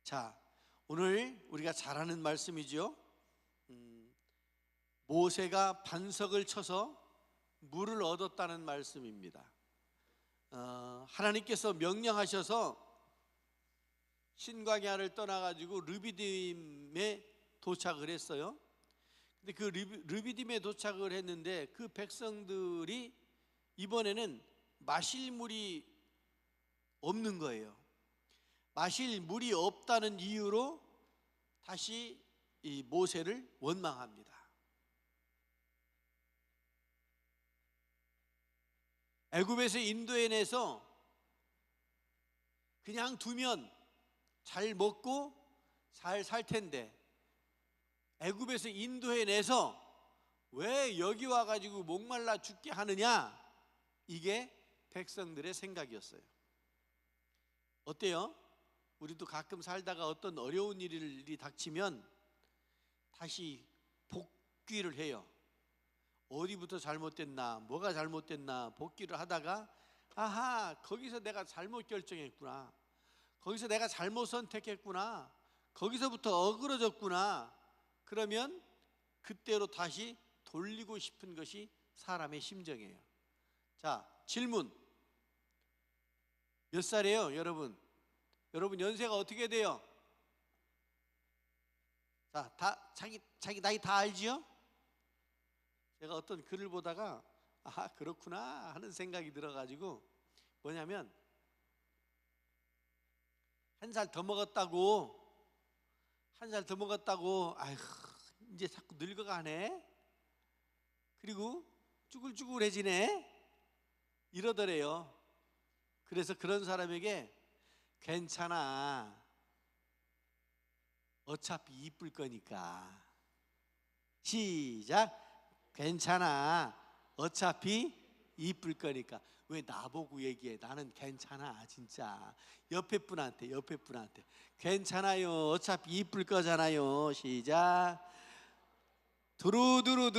자, 오늘 우리가 잘 아는 말씀이죠. 모세가 반석을 쳐서 물을 얻었다는 말씀입니다. 하나님께서 명령하셔서 신광야를 떠나가지고 르비딤에 도착을 했어요. 근데 그 르비딤에 도착을 했는데 그 백성들이 이번에는 마실 물이 없는 거예요. 마실 물이 없다는 이유로 다시 이 모세를 원망합니다. 애굽에서 인도해내서 그냥 두면 잘 먹고 잘 살 텐데 애굽에서 인도해내서 왜 여기 와가지고 목말라 죽게 하느냐, 이게 백성들의 생각이었어요. 어때요? 우리도 가끔 살다가 어떤 어려운 일이 닥치면 다시 복귀를 해요. 어디부터 잘못됐나, 뭐가 잘못됐나 복귀를 하다가 아하, 거기서 내가 잘못 결정했구나, 거기서 내가 잘못 선택했구나, 거기서부터 어그러졌구나, 그러면 그때로 다시 돌리고 싶은 것이 사람의 심정이에요. 자, 질문. 몇 살이에요, 여러분? 여러분 연세가 어떻게 돼요? 자, 다 자기 나이 다 알지요? 제가 어떤 글을 보다가 아, 그렇구나 하는 생각이 들어가지고, 뭐냐면 한 살 더 먹었다고 아휴 이제 자꾸 늙어가네, 그리고 쭈글쭈글해지네, 이러더래요. 그래서 그런 사람에게 괜찮아, 어차피 이쁠 거니까. 시작. 괜찮아, 어차피 이쁠 거니까. 왜 나보고 얘기해? 나는 괜찮아 진짜. 옆에 분한테 괜찮아요, 어차피 이쁠 거잖아요. 시작. 두루두루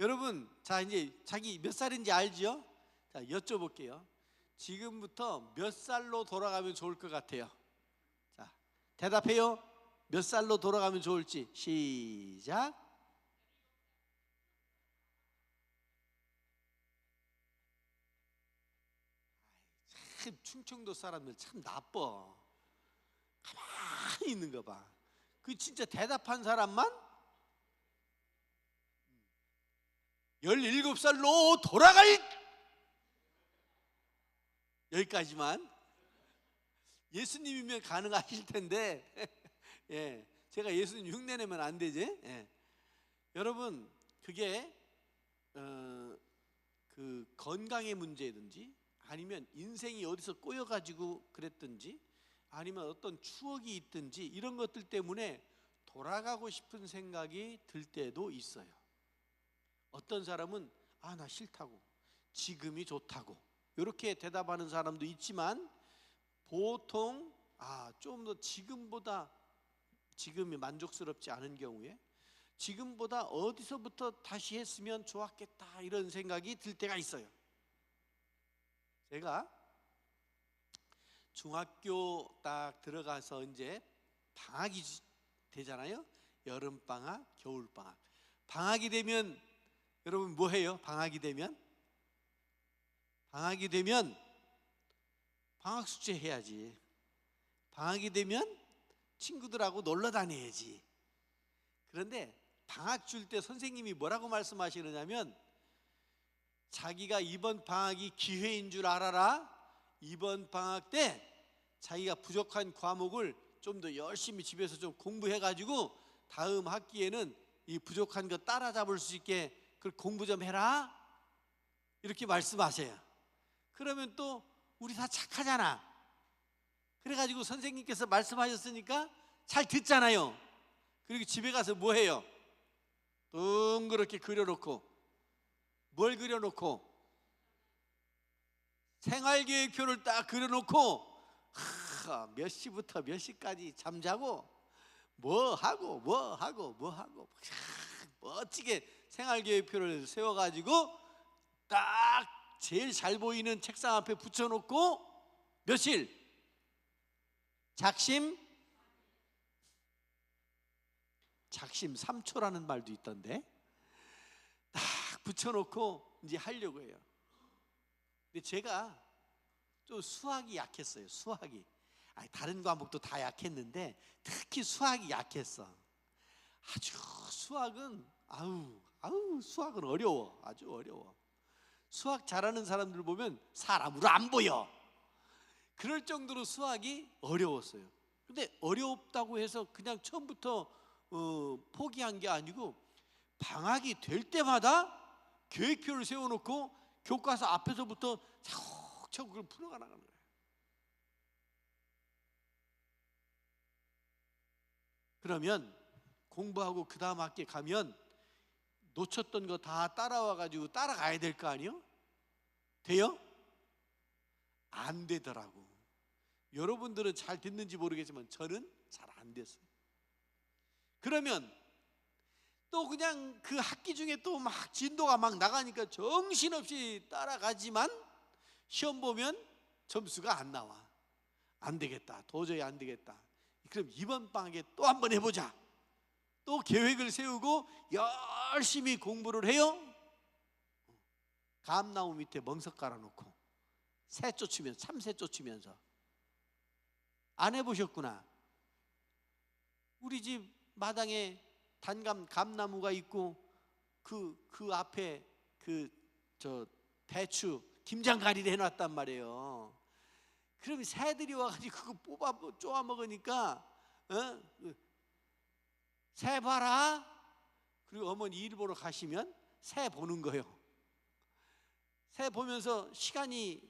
여러분, 자 이제 자기 몇 살인지 알지요? 자, 여쭤볼게요. 지금부터 몇 살로 돌아가면 좋을 것 같아요? 자, 대답해요. 몇 살로 돌아가면 좋을지. 시작. 참 충청도 사람들 참 나빠. 가만히 있는 거 봐. 그 진짜 대답한 사람만 17살로 돌아갈, 여기까지만. 예수님이면 가능하실 텐데 예, 제가 예수님 흉내 내면 안 되지. 예. 여러분, 그게 그 건강의 문제든지 아니면 인생이 어디서 꼬여가지고 그랬든지 아니면 어떤 추억이 있든지 이런 것들 때문에 돌아가고 싶은 생각이 들 때도 있어요. 어떤 사람은 아, 나 싫다고, 지금이 좋다고 이렇게 대답하는 사람도 있지만, 보통 좀 더 지금이 만족스럽지 않은 경우에 지금보다 어디서부터 다시 했으면 좋았겠다 이런 생각이 들 때가 있어요. 제가 중학교 딱 들어가서 이제 방학이 되잖아요. 여름방학, 겨울방학. 방학이 되면 여러분 뭐 해요? 방학이 되면 방학 숙제 해야지. 방학이 되면 친구들하고 놀러 다녀야지. 그런데 방학 줄 때 선생님이 뭐라고 말씀하시느냐면, 자기가 이번 방학이 기회인 줄 알아라. 이번 방학 때 자기가 부족한 과목을 좀 더 열심히 집에서 좀 공부해가지고 다음 학기에는 이 부족한 거 따라잡을 수 있게 그 공부 좀 해라, 이렇게 말씀하세요. 그러면 또 우리 다 착하잖아. 그래가지고 선생님께서 말씀하셨으니까 잘 듣잖아요. 그리고 집에 가서 뭐 해요? 동그랗게 그려놓고. 뭘 그려놓고? 생활계획표를 딱 그려놓고 몇 시부터 몇 시까지 잠자고 뭐 하고 멋지게 생활계획표를 세워가지고 딱 제일 잘 보이는 책상 앞에 붙여놓고 며칠? 작심 3초라는 말도 있던데, 딱 붙여놓고 이제 하려고 해요. 근데 제가 좀 수학이 약했어요. 수학이. 다른 과목도 다 약했는데 특히 수학이 약했어. 아주 수학은 수학은 어려워. 아주 어려워. 수학 잘하는 사람들 보면 사람으로 안 보여. 그럴 정도로 수학이 어려웠어요. 근데 어렵다고 해서 그냥 처음부터 포기한 게 아니고, 방학이 될 때마다 계획표를 세워놓고 교과서 앞에서부터 차곡차곡 그걸 풀어가는 거예요. 그러면 공부하고 그 다음 학기에 가면 놓쳤던 거 다 따라와가지고 따라가야 될 거 아니에요? 돼요? 안 되더라고. 여러분들은 잘 됐는지 모르겠지만 저는 잘 안 됐어요. 그러면 또 그냥 그 학기 중에 또 막 진도가 막 나가니까 정신없이 따라가지만 시험 보면 점수가 안 나와. 안 되겠다. 도저히 안 되겠다. 그럼 이번 방학에 또 한번 해보자. 또 계획을 세우고 열심히 공부를 해요. 감나무 밑에 멍석 깔아놓고 새 쫓으면서, 참새 쫓으면서. 안 해보셨구나. 우리 집 마당에 감나무가 있고 그 앞에 배추 김장가리를 해놨단 말이에요. 그럼 새들이 와가지고 그거 뽑아 쪼아 먹으니까 새 봐라. 그리고 어머니 일 보러 가시면 새 보는 거예요. 새 보면서 시간이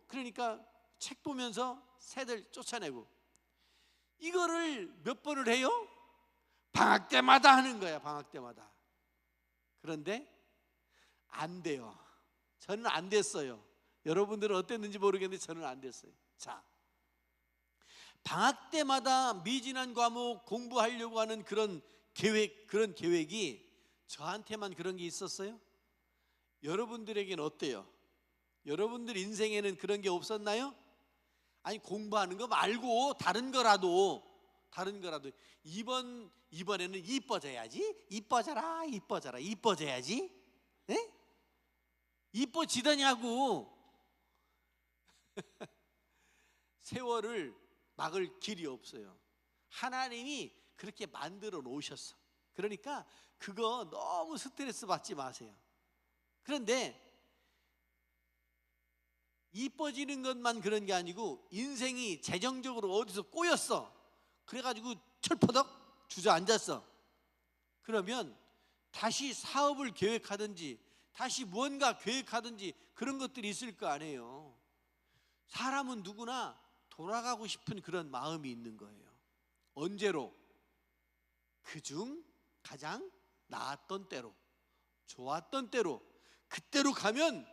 그러니까 책 보면서 새들 쫓아내고. 이거를 몇 번을 해요? 방학 때마다 하는 거야. 방학 때마다. 그런데 안 돼요. 저는 안 됐어요. 여러분들은 어땠는지 모르겠는데 저는 안 됐어요. 자, 방학 때마다 미진한 과목 공부하려고 하는 그런 계획이 저한테만 그런 게 있었어요? 여러분들에게는 어때요? 여러분들 인생에는 그런 게 없었나요? 아니, 공부하는 거 말고 다른 거라도 이번에는 이뻐져야지. 이뻐져야지. 네? 이뻐지더냐고. 세월을 막을 길이 없어요. 하나님이 그렇게 만들어 놓으셨어. 그러니까 그거 너무 스트레스 받지 마세요. 그런데 이뻐지는 것만 그런 게 아니고, 인생이 재정적으로 어디서 꼬였어. 그래가지고 철퍼덕 주저앉았어. 그러면 다시 사업을 계획하든지 다시 무언가 계획하든지 그런 것들이 있을 거 아니에요. 사람은 누구나 돌아가고 싶은 그런 마음이 있는 거예요. 언제로? 그중 가장 나았던 때로, 좋았던 때로, 그때로 가면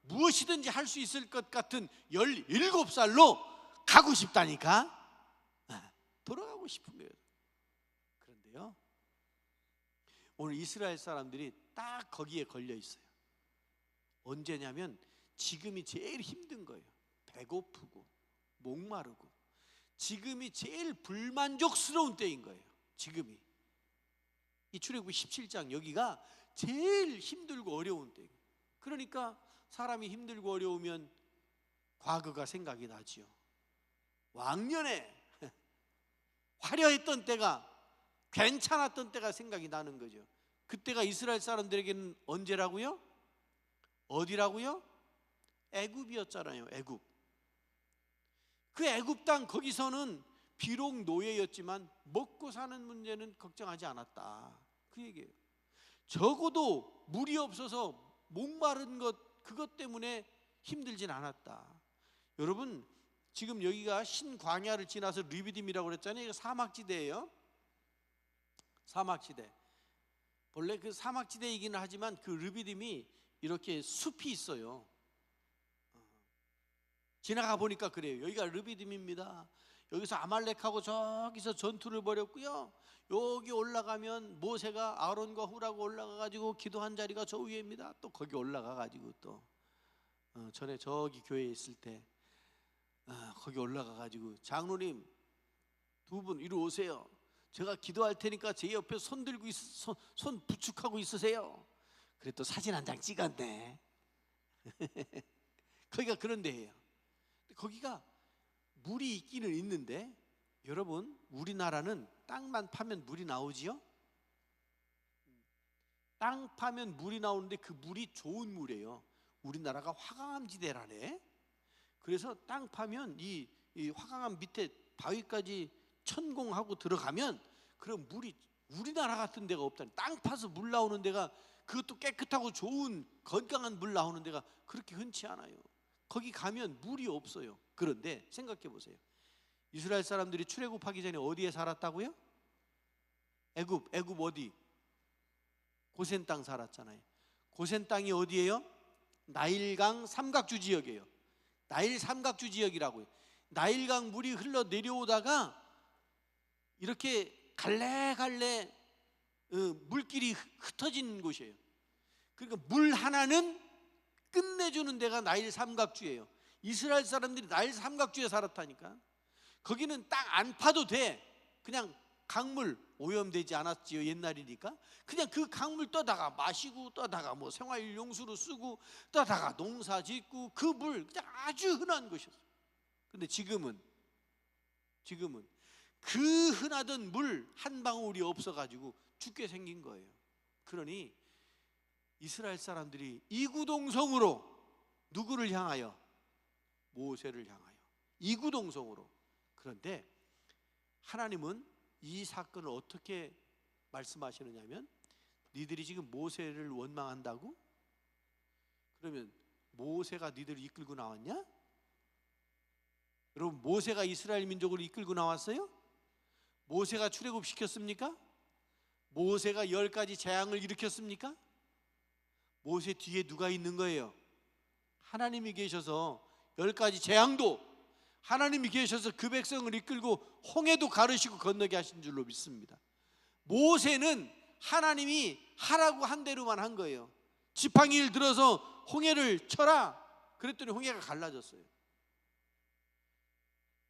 무엇이든지 할 수 있을 것 같은 17살로 가고 싶다니까. 돌아가고 싶은 거예요. 그런데요, 오늘 이스라엘 사람들이 딱 거기에 걸려 있어요. 언제냐면 지금이 제일 힘든 거예요. 배고프고 목마르고 지금이 제일 불만족스러운 때인 거예요. 지금이 이 출애굽기 17장 여기가 제일 힘들고 어려운 때예요. 그러니까 사람이 힘들고 어려우면 과거가 생각이 나지요. 왕년에 화려했던 때가, 괜찮았던 때가 생각이 나는 거죠. 그때가 이스라엘 사람들에게는 언제라고요? 어디라고요? 애굽이었잖아요. 애굽. 그 애굽 땅, 거기서는 비록 노예였지만 먹고 사는 문제는 걱정하지 않았다. 그 얘기예요. 적어도 물이 없어서 목마른 그것 때문에 힘들진 않았다. 여러분, 지금 여기가 신광야를 지나서 르비딤이라고 그랬잖아요. 이거 사막지대예요. 사막지대. 원래 그 사막지대이기는 하지만 그 르비딤이 이렇게 숲이 있어요. 지나가 보니까 그래요. 여기가 르비딤입니다. 여기서 아말렉하고 저기서 전투를 벌였고요. 여기 올라가면 모세가 아론과 훌하고 올라가가지고 기도한 자리가 저 위에입니다. 또 거기 올라가가지고 또 전에 저기 교회에 있을 때 거기 올라가 가지고 장로님 두 분 이리 오세요. 제가 기도할 테니까 제 옆에 손 들고 손 부축하고 있으세요. 그래 또 사진 한 장 찍었네. 거기가 그런 데예요. 거기가 물이 있기는 있는데 여러분 우리나라는 땅만 파면 물이 나오지요? 땅 파면 물이 나오는데 그 물이 좋은 물이에요. 우리나라가 화강암 지대라네. 그래서 땅 파면 이 화강암 밑에 바위까지 천공하고 들어가면 그럼 물이 우리나라 같은 데가 없다니. 땅 파서 물 나오는 데가 그것도 깨끗하고 좋은 건강한 물 나오는 데가 그렇게 흔치 않아요. 거기 가면 물이 없어요. 그런데 생각해 보세요. 이스라엘 사람들이 출애굽하기 전에 어디에 살았다고요? 애굽 어디? 고센 땅 살았잖아요. 고센 땅이 어디예요? 나일강 삼각주 지역이에요. 나일 삼각주 지역이라고요. 나일강 물이 흘러 내려오다가 이렇게 갈래갈래 물길이 흩어진 곳이에요. 그러니까 물 하나는 끝내주는 데가 나일 삼각주예요. 이스라엘 사람들이 나일 삼각주에 살았다니까. 거기는 땅 안 파도 돼. 그냥 강물 오염되지 않았지요. 옛날이니까 그냥 그 강물 떠다가 마시고 떠다가 뭐 생활용수로 쓰고 떠다가 농사 짓고 그 물 그냥 아주 흔한 것이었어요. 근데 지금은 그 흔하던 물 한 방울이 없어가지고 죽게 생긴 거예요. 그러니 이스라엘 사람들이 이구동성으로 누구를 향하여? 모세를 향하여 이구동성으로. 그런데 하나님은 이 사건을 어떻게 말씀하시느냐면 니들이 지금 모세를 원망한다고? 그러면 모세가 니들을 이끌고 나왔냐? 여러분 모세가 이스라엘 민족을 이끌고 나왔어요? 모세가 출애굽시켰습니까? 모세가 10가지 재앙을 일으켰습니까? 모세 뒤에 누가 있는 거예요? 하나님이 계셔서 10가지 재앙도 하나님이 계셔서 그 백성을 이끌고 홍해도 가르시고 건너게 하신 줄로 믿습니다. 모세는 하나님이 하라고 한 대로만 한 거예요. 지팡이를 들어서 홍해를 쳐라 그랬더니 홍해가 갈라졌어요.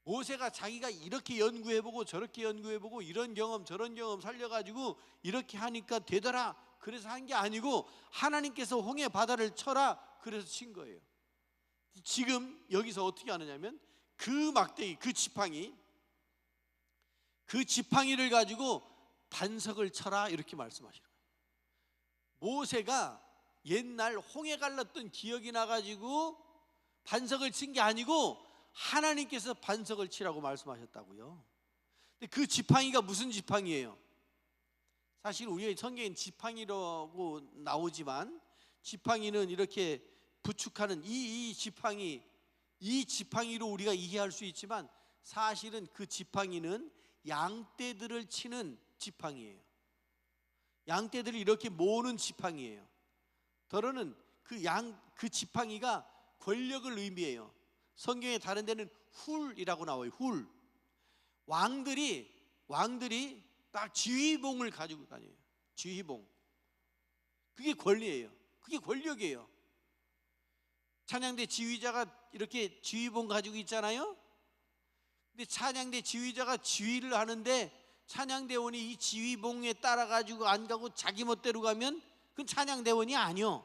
모세가 자기가 이렇게 연구해보고 저렇게 연구해보고 이런 경험 저런 경험 살려가지고 이렇게 하니까 되더라 그래서 한 게 아니고 하나님께서 홍해 바다를 쳐라 그래서 친 거예요. 지금 여기서 어떻게 하느냐면 그 막대기 그 지팡이를 가지고 반석을 쳐라 이렇게 말씀하시는 거예요. 모세가 옛날 홍해 갈랐던 기억이 나가지고 반석을 친 게 아니고 하나님께서 반석을 치라고 말씀하셨다고요. 근데 그 지팡이가 무슨 지팡이예요? 사실 우리의 성경엔 지팡이라고 나오지만 지팡이는 이렇게 부축하는 이 지팡이로 우리가 이해할 수 있지만 사실은 그 지팡이는 양떼들을 치는 지팡이예요. 양떼들을 이렇게 모으는 지팡이예요. 더러는 그 지팡이가 권력을 의미해요. 성경의 다른 데는 훌이라고 나와요. 훌. 왕들이 딱 지휘봉을 가지고 다녀요. 지휘봉. 그게 권리예요. 그게 권력이에요. 찬양대 지휘자가 이렇게 지휘봉 가지고 있잖아요. 근데 찬양대 지휘자가 지휘를 하는데 찬양대원이 이 지휘봉에 따라 가지고 안 가고 자기 멋대로 가면 그건 찬양대원이 아니요.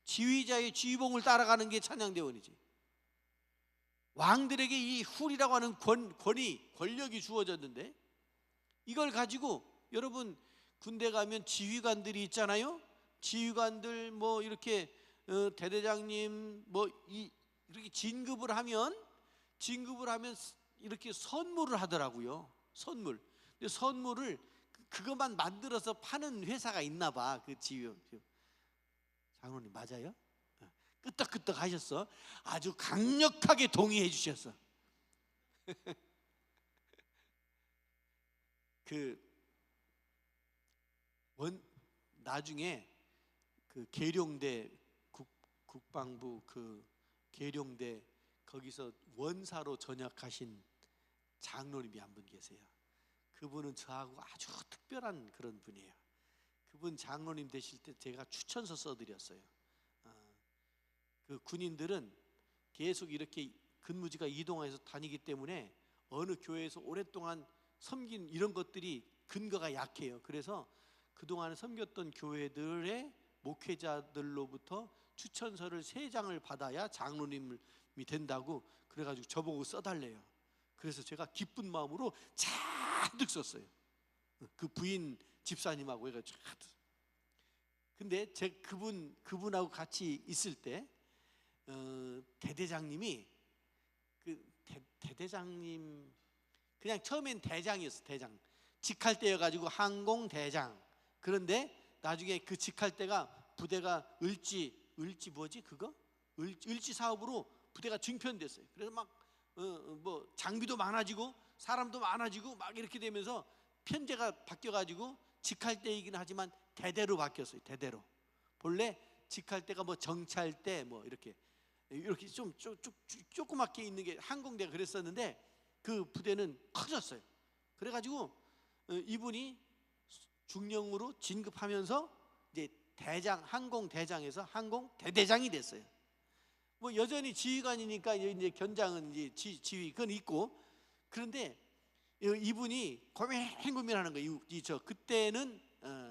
지휘자의 지휘봉을 따라가는 게 찬양대원이지. 왕들에게 이 훌이라고 하는 권력이 주어졌는데 이걸 가지고 여러분 군대 가면 지휘관들이 있잖아요. 지휘관들 뭐 이렇게 대대장님 뭐 이렇게 진급을 하면 이렇게 선물을 하더라고요. 근데 선물을 그것만 만들어서 파는 회사가 있나 봐. 그 지휘 장로님 맞아요? 끄떡끄떡 하셨어. 아주 강력하게 동의해 주셨어. 나중에 그 계룡대 국방부 그 계룡대 거기서 원사로 전역하신 장로님이 한 분 계세요. 그분은 저하고 아주 특별한 그런 분이에요. 그분 장로님 되실 때 제가 추천서 써드렸어요. 그 군인들은 계속 이렇게 근무지가 이동해서 다니기 때문에 어느 교회에서 오랫동안 섬긴 이런 것들이 근거가 약해요. 그래서 그동안 섬겼던 교회들의 목회자들로부터 추천서를 3장을 받아야 장로님이 된다고 그래가지고 저보고 써달래요. 그래서 제가 기쁜 마음으로 잔뜩 썼어요. 그 부인 집사님하고 해가지고. 근데 그분하고 같이 있을 때 대대장님이 대대장님 그냥 처음엔 대장이었어. 대장 직할 때여가지고 항공대장. 그런데 나중에 그 직할 때가 부대가 을지 뭐지 그거? 을지 사업으로 부대가 증편됐어요. 그래서 막 뭐 장비도 많아지고 사람도 많아지고 막 이렇게 되면서 편제가 바뀌어가지고 직할 때이긴 하지만 대대로 바뀌었어요. 대대로. 본래 직할 때가 뭐 정찰 때 뭐 이렇게 좀 조그맣게 있는 게 항공대가 그랬었는데 그 부대는 커졌어요. 그래가지고 이분이 중령으로 진급하면서 이제 항공대장에서 항공대대장이 됐어요. 뭐 여전히 지휘관이니까 이제 견장은 이제 지휘 그건 있고. 그런데 이분이 고민하는 거예요. 그때는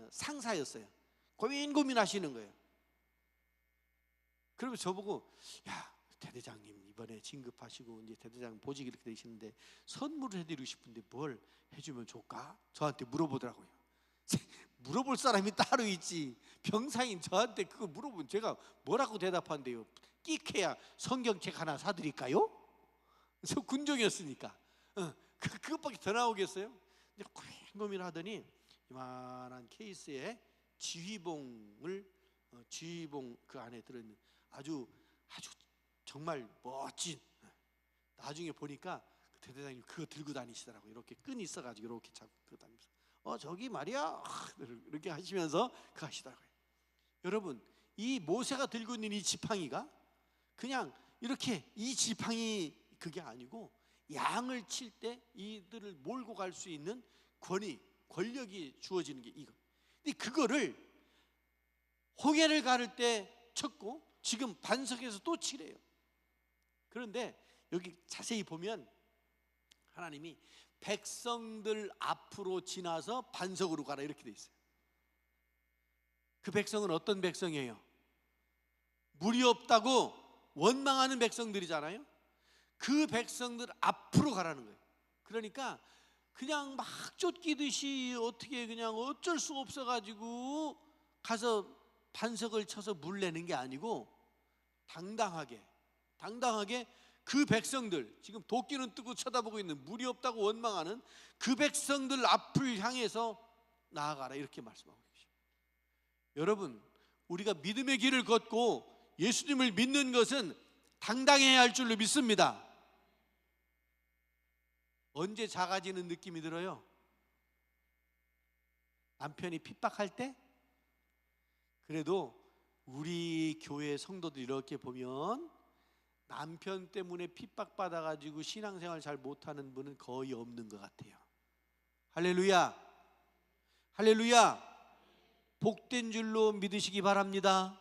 상사였어요. 고민하시는 거예요. 그러면 저보고 야 대대장님 이번에 진급하시고 이제 대대장 보직이 이렇게 되시는데 선물을 해드리고 싶은데 뭘 해주면 좋을까? 저한테 물어보더라고요. 물어볼 사람이 따로 있지. 병사인 저한테 그거 물어보면 제가 뭐라고 대답한대요. 끼케야 성경책 하나 사드릴까요? 저 군종이었으니까 그것밖에 더 나오겠어요? 근데 고민하더니 이만한 케이스에 지휘봉 그 안에 들어있는 아주 정말 멋진, 나중에 보니까 대대장님 그거 들고 다니시더라고요. 이렇게 끈이 있어가지고 이렇게 잡고 다니면서 저기 말이야 이렇게 하시면서 그거 하시더라고요. 여러분 이 모세가 들고 있는 이 지팡이가 그냥 이렇게 이 지팡이 그게 아니고 양을 칠 때 이들을 몰고 갈 수 있는 권력이 주어지는 게 이거. 근데 그거를 홍해를 가를 때 쳤고 지금 반석에서 또 치래요. 그런데 여기 자세히 보면 하나님이 백성들 앞으로 지나서 반석으로 가라 이렇게 돼 있어요. 그 백성은 어떤 백성이에요? 물이 없다고 원망하는 백성들이잖아요. 그 백성들 앞으로 가라는 거예요. 그러니까 그냥 막 쫓기듯이 어떻게 그냥 어쩔 수 없어가지고 가서 반석을 쳐서 물 내는 게 아니고 당당하게 그 백성들, 지금 도끼는 뜨고 쳐다보고 있는 물이 없다고 원망하는 그 백성들 앞을 향해서 나아가라 이렇게 말씀하고 계십니다. 여러분 우리가 믿음의 길을 걷고 예수님을 믿는 것은 당당해야 할 줄로 믿습니다. 언제 작아지는 느낌이 들어요? 남편이 핍박할 때? 그래도 우리 교회 성도들 이렇게 보면 남편 때문에 핍박받아가지고 신앙생활 잘 못하는 분은 거의 없는 것 같아요. 할렐루야, 할렐루야. 복된 줄로 믿으시기 바랍니다.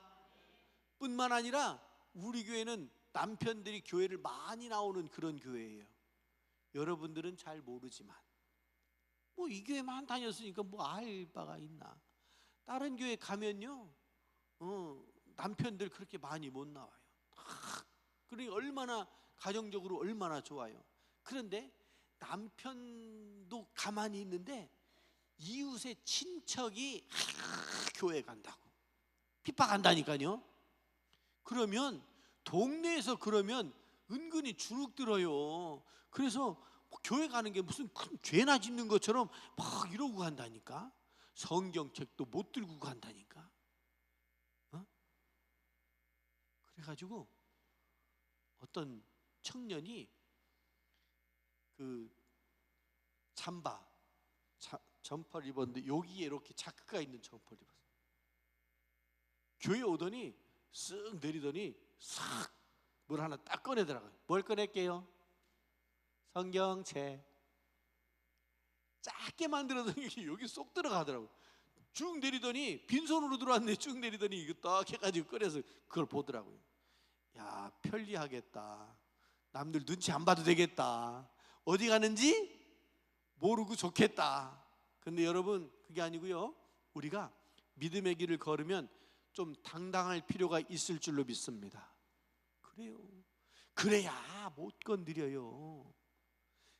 뿐만 아니라 우리 교회는 남편들이 교회를 많이 나오는 그런 교회예요. 여러분들은 잘 모르지만 뭐 이 교회만 다녔으니까 뭐 알 바가 있나. 다른 교회 가면요 남편들 그렇게 많이 못 나와요. 그러니 얼마나 가정적으로 얼마나 좋아요. 그런데 남편도 가만히 있는데 이웃의 친척이 교회 간다고 핍박한다니까요. 그러면 동네에서 그러면 은근히 주눅 들어요. 그래서 교회 가는 게 무슨 큰 죄나 짓는 것처럼 막 이러고 간다니까. 성경책도 못 들고 간다니까. 그래가지고 어떤 청년이 그 점퍼를 입었는데 여기에 이렇게 자크가 있는 점퍼를 입었어요. 교회 오더니 쓱 내리더니 싹 뭘 하나 딱 꺼내더라고요. 뭘 꺼낼게요? 성경책. 작게 만들어서 여기 쏙 들어가더라고요. 쭉 내리더니 빈손으로 들어왔네. 쭉 내리더니 이거 딱 해가지고 꺼내서 그걸 보더라고요. 야 편리하겠다. 남들 눈치 안 봐도 되겠다, 어디 가는지 모르고 좋겠다. 근데 여러분, 그게 아니고요, 우리가 믿음의 길을 걸으면 좀 당당할 필요가 있을 줄로 믿습니다. 그래요. 그래야 못 건드려요.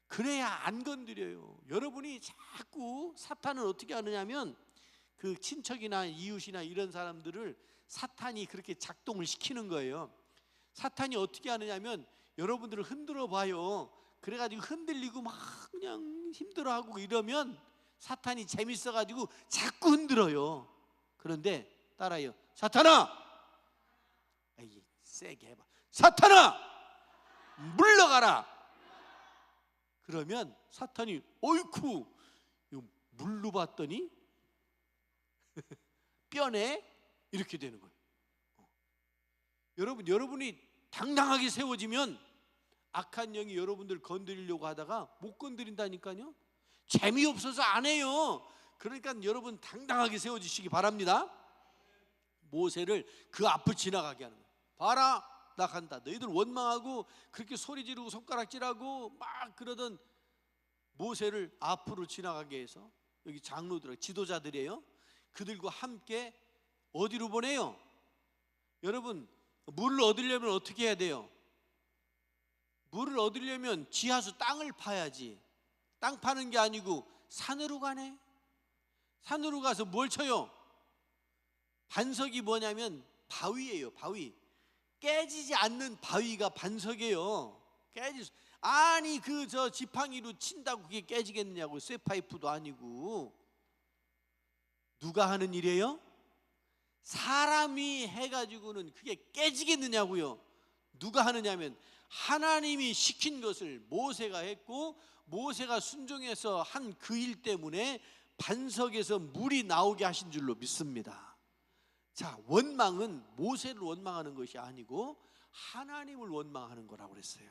그래야 안 건드려요. 여러분이 자꾸, 사탄은 어떻게 하느냐면 그 친척이나 이웃이나 이런 사람들을 사탄이 그렇게 작동을 시키는 거예요. 사탄이 어떻게 하느냐면 여러분들을 흔들어 봐요. 그래가지고 흔들리고 막 그냥 힘들어하고 이러면 사탄이 재밌어가지고 자꾸 흔들어요. 그런데 따라해요. 사탄아! 에이, 세게 해봐. 사탄아! 물러가라! 그러면 사탄이 어이쿠, 이거 물로 봤더니 뼈네? 이렇게 되는 거예요. 여러분이 당당하게 세워지면 악한 영이 여러분들 건드리려고 하다가 못 건드린다니까요. 재미없어서 안 해요. 그러니까 여러분 당당하게 세워지시기 바랍니다. 모세를 그 앞을 지나가게 하는 거예요. 봐라, 나 간다. 너희들 원망하고 그렇게 소리 지르고 손가락질하고 막 그러던 모세를 앞으로 지나가게 해서, 여기 장로들, 지도자들이에요. 그들과 함께 어디로 보내요? 여러분, 물을 얻으려면 어떻게 해야 돼요? 물을 얻으려면 지하수 땅을 파야지. 땅 파는 게 아니고 산으로 가네. 산으로 가서 뭘 쳐요? 반석이 뭐냐면 바위예요. 바위. 깨지지 않는 바위가 반석이에요. 아니 그 저 지팡이로 친다고 그게 깨지겠느냐고. 쇠파이프도 아니고. 누가 하는 일이에요? 사람이 해가지고는 그게 깨지겠느냐고요. 누가 하느냐면 하나님이 시킨 것을 모세가 했고, 모세가 순종해서 한 그 일 때문에 반석에서 물이 나오게 하신 줄로 믿습니다. 자, 원망은 모세를 원망하는 것이 아니고 하나님을 원망하는 거라고 그랬어요.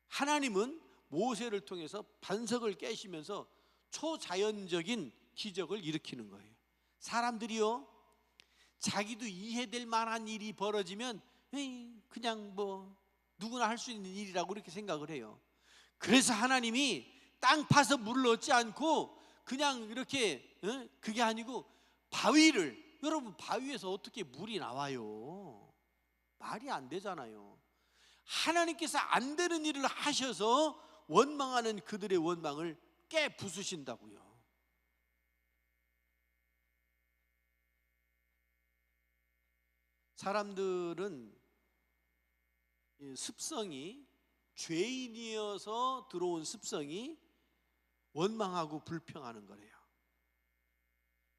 하나님은 모세를 통해서 반석을 깨시면서 초자연적인 기적을 일으키는 거예요. 사람들이요, 자기도 이해될 만한 일이 벌어지면 그냥 뭐 누구나 할 수 있는 일이라고 그렇게 생각을 해요. 그래서 하나님이 땅 파서 물을 얻지 않고 그냥 이렇게, 그게 아니고 바위를, 여러분 바위에서 어떻게 물이 나와요? 말이 안 되잖아요. 하나님께서 안 되는 일을 하셔서 원망하는 그들의 원망을 깨 부수신다고요. 사람들은 습성이, 죄인이어서 들어온 습성이 원망하고 불평하는 거래요.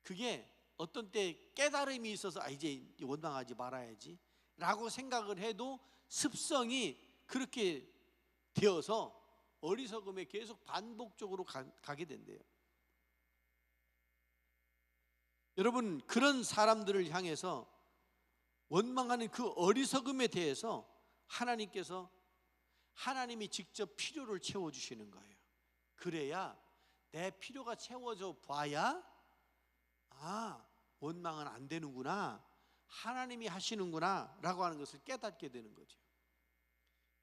그게 어떤 때 깨달음이 있어서 이제 원망하지 말아야지 라고 생각을 해도 습성이 그렇게 되어서 어리석음에 계속 반복적으로 가게 된대요. 여러분, 그런 사람들을 향해서 원망하는 그 어리석음에 대해서 하나님께서, 하나님이 직접 필요를 채워주시는 거예요. 그래야 내 필요가 채워져 봐야 원망은 안 되는구나, 하나님이 하시는구나 라고 하는 것을 깨닫게 되는 거죠.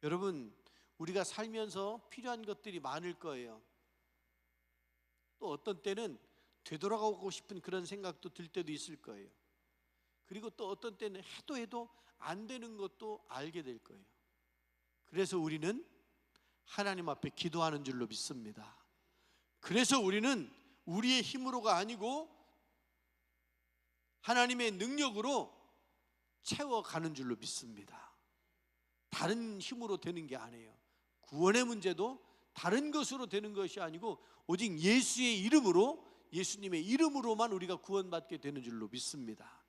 여러분, 우리가 살면서 필요한 것들이 많을 거예요. 또 어떤 때는 되돌아가고 싶은 그런 생각도 들 때도 있을 거예요. 그리고 또 어떤 때는 해도 안 되는 것도 알게 될 거예요. 그래서 우리는 하나님 앞에 기도하는 줄로 믿습니다. 그래서 우리는 우리의 힘으로가 아니고 하나님의 능력으로 채워가는 줄로 믿습니다. 다른 힘으로 되는 게 아니에요. 구원의 문제도 다른 것으로 되는 것이 아니고 오직 예수의 이름으로, 예수님의 이름으로만 우리가 구원받게 되는 줄로 믿습니다.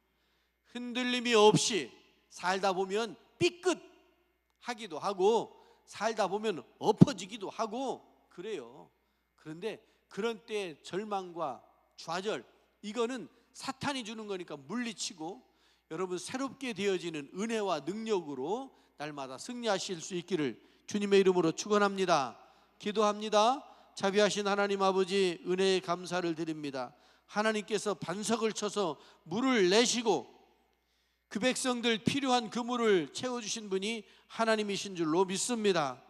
흔들림이 없이 살다 보면 삐끗하기도 하고 살다 보면 엎어지기도 하고 그래요. 그런데 그런 때 절망과 좌절, 이거는 사탄이 주는 거니까 물리치고 여러분 새롭게 되어지는 은혜와 능력으로 날마다 승리하실 수 있기를 주님의 이름으로 축원합니다. 기도합니다. 자비하신 하나님 아버지, 은혜에 감사를 드립니다. 하나님께서 반석을 쳐서 물을 내시고 그 백성들 필요한 그물을 채워주신 분이 하나님이신 줄로 믿습니다.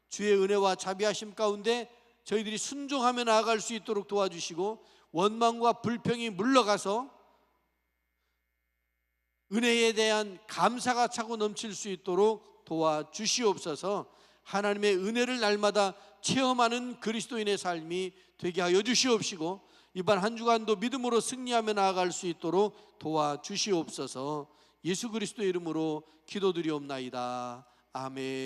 주의 은혜와 자비하심 가운데 저희들이 순종하며 나아갈 수 있도록 도와주시고, 원망과 불평이 물러가서 은혜에 대한 감사가 차고 넘칠 수 있도록 도와주시옵소서. 하나님의 은혜를 날마다 체험하는 그리스도인의 삶이 되게 하여 주시옵시고, 이번 한 주간도 믿음으로 승리하며 나아갈 수 있도록 도와주시옵소서. 예수 그리스도의 이름으로 기도드리옵나이다. 아멘.